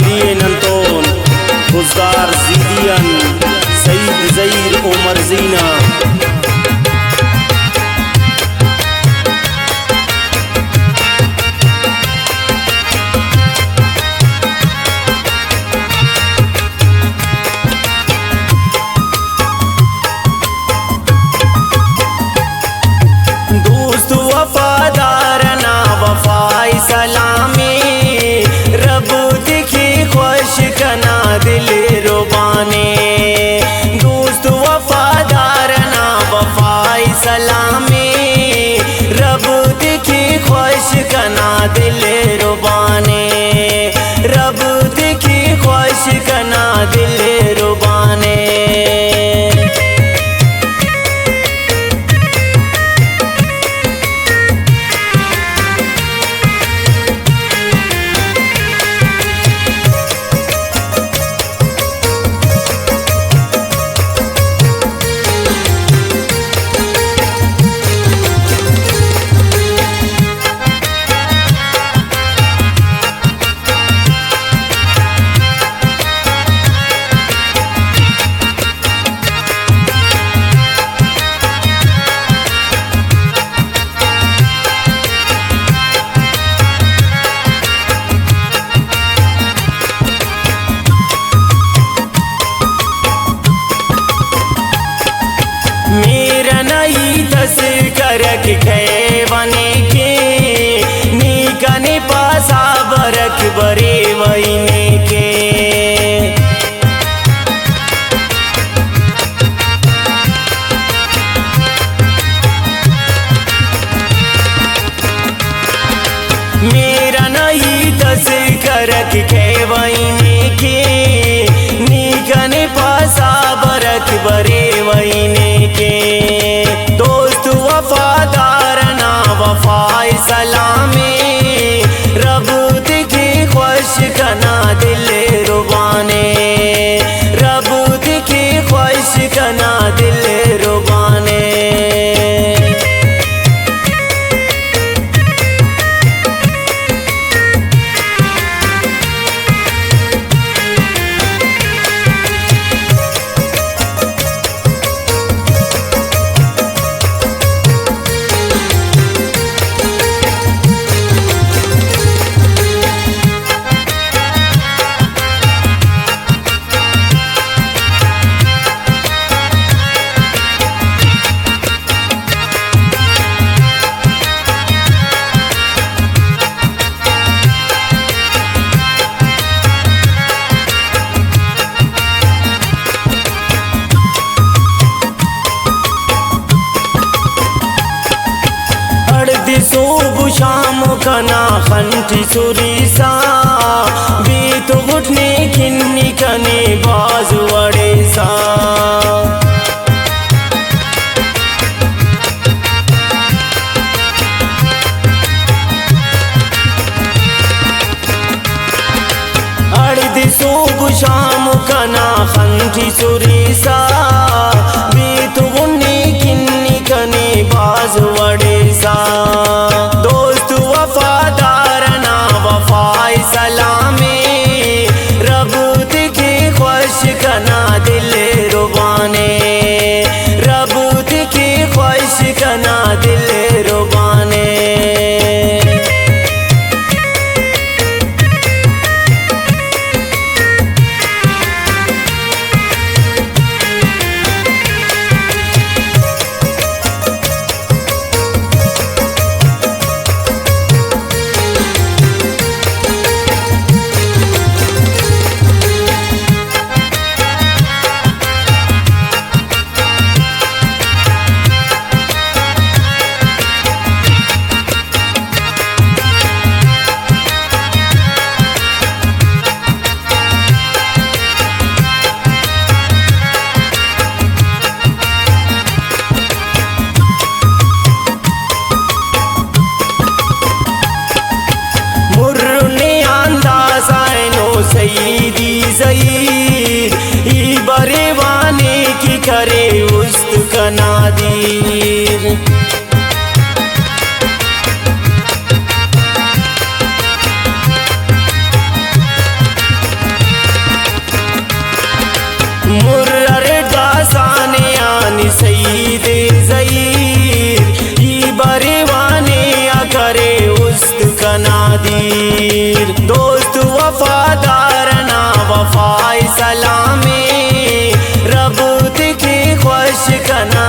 Aliye Nanton, Buzdar Zidian, Said Zair Omar Zina. दोस्त वफादार ना वफाई सलामी, रब दिखी खुश कना दिल रुबाने। दोस्त वफादार ना वफाई सलामी, रब दिखी खुश कना दिल रुबाने। रब दिखी खुश कना दिल रुबाने। मेरा नहीं दस करक खे बने के, नीकने पासा बरक बरे वहीने के। मेरा नहीं दस करक खे वहीने के, नीकने पासा बरक बरे वहीने के। दोस्त वफादार ना वफाई सलामी, रब दिखी खुश कना दिल रुबाने। रब दिखी खुश कना दिल रुबाने। सुबह शाम कना खंटी सुरीसा, बीत उठने खिन्नी कने बाज वड़े सा। अर्ध सुबह शाम कना खंटी सुरीसा, बीत उठने खिन्नी कने बाज वड़े सा। दोस्त वफादार ना वफाई सलामी, रब दिखी खुश कना दिल रुबाने। रब दिखी खुश कना दिल रुबाने। सईदी ज़हीर ई बरेवाने की करे उस्त कनादीर। दीर दोस्त वफादार ना वफाई सलामी रब दिखे खुश कना